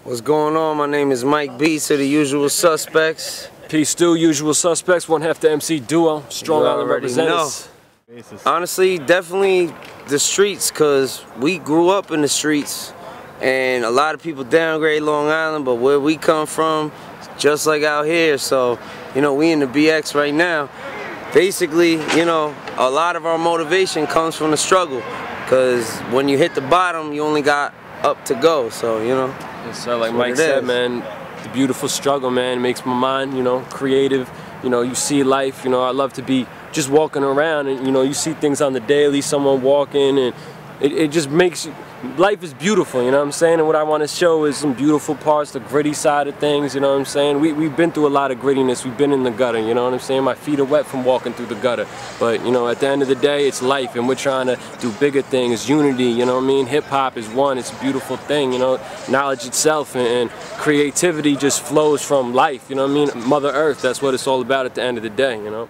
What's going on? My name is Mike B to the Usual Suspects. Peace to Usual Suspects, one half the MC duo, Strong Island representatives. Honestly, definitely the streets, because we grew up in the streets and a lot of people downgrade Long Island, but where we come from, just like out here, so, you know, we in the BX right now. Basically, you know, a lot of our motivation comes from the struggle, because when you hit the bottom, you only got up to go, so, you know. So like Mike said, man, the beautiful struggle, man, makes my mind, you know, creative. You know, you see life, you know, I love to be just walking around and, you know, you see things on the daily, someone walking, and it just makes you, life is beautiful, you know what I'm saying? And what I want to show is some beautiful parts, the gritty side of things, you know what I'm saying? We've been through a lot of grittiness, we've been in the gutter, you know what I'm saying? My feet are wet from walking through the gutter. But, you know, at the end of the day, it's life, and we're trying to do bigger things, unity, you know what I mean? Hip-hop is one, it's a beautiful thing, you know? Knowledge itself and creativity just flows from life, you know what I mean? Mother Earth, that's what it's all about at the end of the day, you know?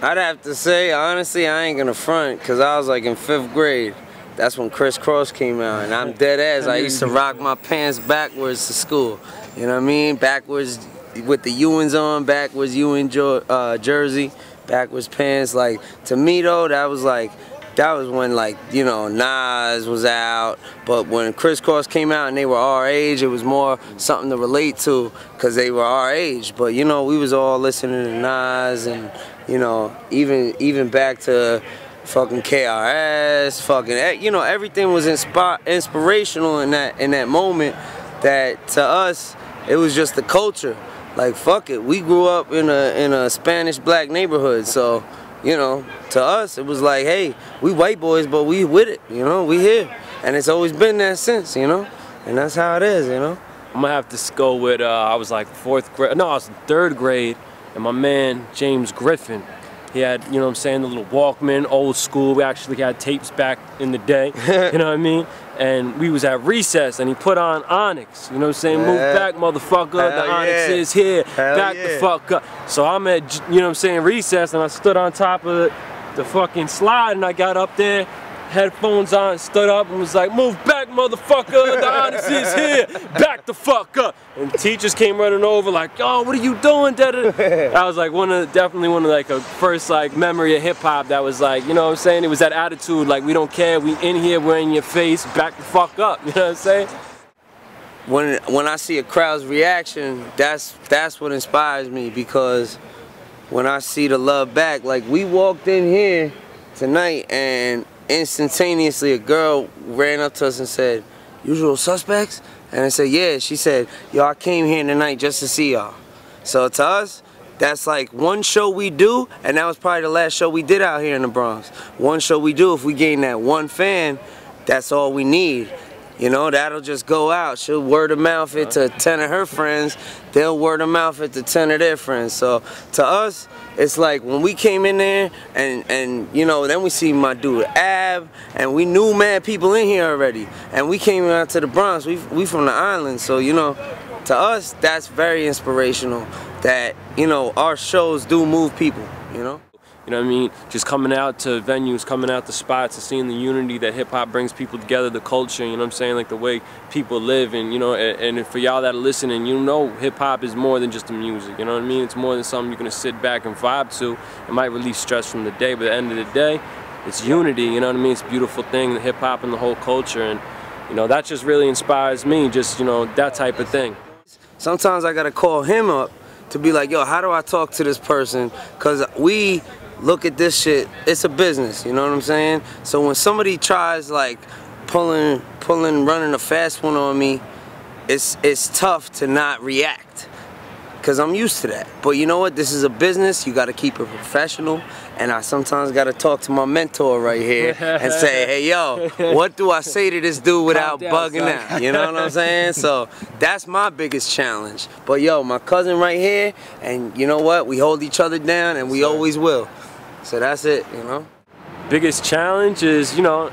I'd have to say, honestly, I ain't gonna front, because I was like in 5th grade. That's when Crisscross came out, and I'm dead ass. I used to rock my pants backwards to school. You know what I mean? Backwards with the Ewans on, backwards Ewan jersey, backwards pants. Like, to me though, that was when, like, you know, Nas was out. But when Crisscross came out and they were our age, it was more something to relate to, because they were our age. But, you know, we was all listening to Nas, and, you know, even back to fucking KRS, fucking, you know, everything was inspirational in that moment. That to us, it was just the culture. Like, fuck it, we grew up in a Spanish black neighborhood, so, you know, to us it was like, hey, we white boys, but we with it, you know, we here, and it's always been that since, you know, and that's how it is, you know. I'm gonna have to go with I was like 4th grade, no, I was in 3rd grade, and my man James Griffin. He had, you know what I'm saying, the little Walkman, old school. We actually had tapes back in the day, you know what I mean? And we was at recess, and he put on Onyx, you know what I'm saying? Move back, motherfucker, the Onyx is here, back the fuck up. So I'm at, you know what I'm saying, recess, and I stood on top of the fucking slide, and I got up there, headphones on, stood up, and was like, move back, motherfucker, the Onyx is here, back the fuck up. And teachers came running over like, yo, what are you doing? That was like definitely one of like a first like memory of hip hop that was like, you know what I'm saying? It was that attitude, like, we don't care, we in here, we're in your face, back the fuck up, you know what I'm saying? When I see a crowd's reaction, that's what inspires me, because when I see the love back, like, we walked in here tonight and instantaneously a girl ran up to us and said, Usual Suspects? And I said, yeah. She said, yo, I came here tonight just to see y'all. So to us, that's like one show we do, and that was probably the last show we did out here in the Bronx. One show we do, if we gain that one fan, that's all we need. You know, that'll just go out. She'll word of mouth it to 10 of her friends. They'll word of mouth it to 10 of their friends. So to us, it's like when we came in there and you know, then we see my dude Ab, and we knew mad people in here already. And we came out to the Bronx. We from the island, so, you know, to us, that's very inspirational that, you know, our shows do move people, you know? You know what I mean? Just coming out to venues, coming out to spots, and seeing the unity that hip-hop brings people together, the culture, you know what I'm saying? Like the way people live, and, you know, and for y'all that are listening, you know hip-hop is more than just the music, you know what I mean? It's more than something you're gonna sit back and vibe to. It might relieve stress from the day, but at the end of the day, it's unity, you know what I mean? It's a beautiful thing, the hip-hop and the whole culture, and, you know, that just really inspires me, just, you know, that type of thing. Sometimes I gotta call him up to be like, yo, how do I talk to this person? Because we look at this shit, it's a business, you know what I'm saying? So when somebody tries like running a fast one on me, it's tough to not react, because I'm used to that. But you know what, this is a business, you gotta keep it professional, and I sometimes gotta talk to my mentor right here and say, hey yo, what do I say to this dude without bugging out? You know what I'm saying? So that's my biggest challenge. But yo, my cousin right here, and you know what, we hold each other down, and we always will. So that's it, you know? Biggest challenge is, you know,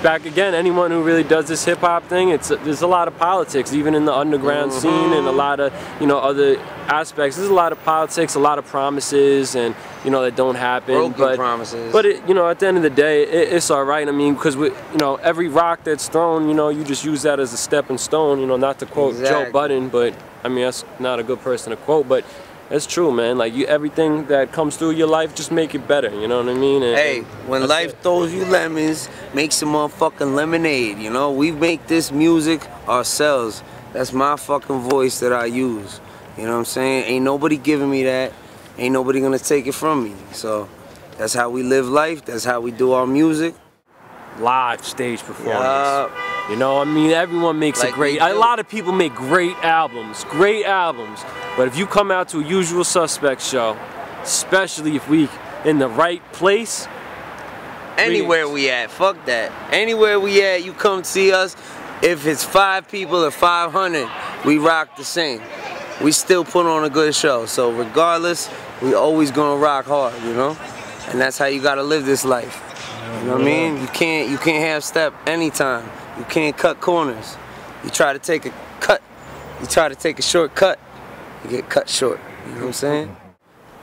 back again, anyone who really does this hip hop thing, there's a lot of politics, even in the underground scene, and a lot of, you know, other aspects. There's a lot of politics, a lot of promises, and, you know, that don't happen. Broken promises. But you know, at the end of the day, it's all right. I mean, because you know, every rock that's thrown, you know, you just use that as a stepping stone. You know, not to quote Joe Budden, but I mean, that's not a good person to quote, but it's true, man. Like, everything that comes through your life, just make it better. You know what I mean? Hey, when life throws you lemons, make some motherfucking lemonade. You know, we make this music ourselves. That's my fucking voice that I use. You know what I'm saying? Ain't nobody giving me that. Ain't nobody gonna take it from me. So that's how we live life. That's how we do our music. Live stage performance. You know, I mean, everyone makes a great. A lot of people make great albums. But if you come out to a Uzual Suspectz show, especially if we in the right place, anywhere we at, fuck that. Anywhere we at, you come see us. If it's 5 people or 500, we rock the same. We still put on a good show. So regardless, we always gonna rock hard, you know? And that's how you gotta live this life. You know what I mean? You can't half step anytime. You can't cut corners. You try to take a cut. You try to take a shortcut, you get cut short. You know what I'm saying?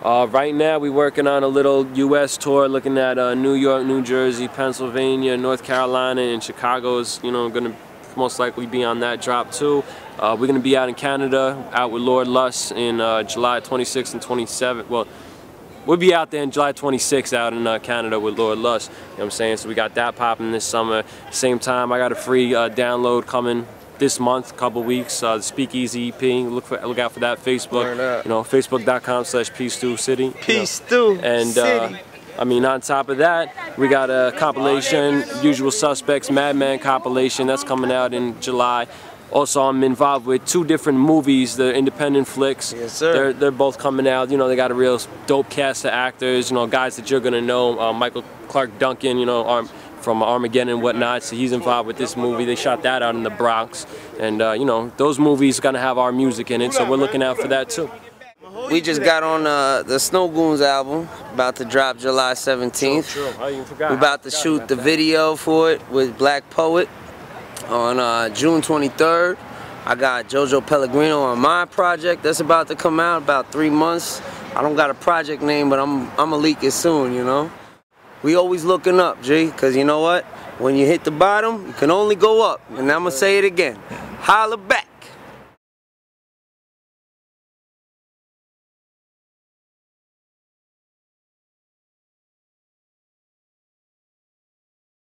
Right now we're working on a little U.S. tour, looking at New York, New Jersey, Pennsylvania, North Carolina, and Chicago's, you know, gonna most likely be on that drop too. We're gonna be out in Canada, out with Lord Lust in July 26th and 27th. Well, we'll be out there in July 26th out in Canada with Lord Lust. You know what I'm saying? So we got that popping this summer. Same time, I got a free download coming this month, couple weeks. The Speakeasy EP. Look out for that. Facebook. You know, Facebook.com/PeaceStewCity. PeaceStew. And I mean, on top of that, we got a compilation, Uzual Suspectz Madman compilation that's coming out in July. Also, I'm involved with 2 different movies, the independent flicks. Yes, sir. They're both coming out. You know, they got a real dope cast of actors. You know, guys that you're gonna know. Michael Clark Duncan. You know, from Armageddon and whatnot. So he's involved with this movie. They shot that out in the Bronx, and you know, those movies are gonna have our music in it. So we're looking out for that too. We just got on the Snow Goons album, about to drop July 17th. True. I even forgot. We're about to shoot the video for it with Black Poet on June 23rd. I got JoJo Pellegrino on my project that's about to come out about 3 months. I don't got a project name, but I'm gonna leak it soon, you know. We always looking up, G, because you know what? When you hit the bottom, you can only go up. And I'm gonna say it again. Holla back.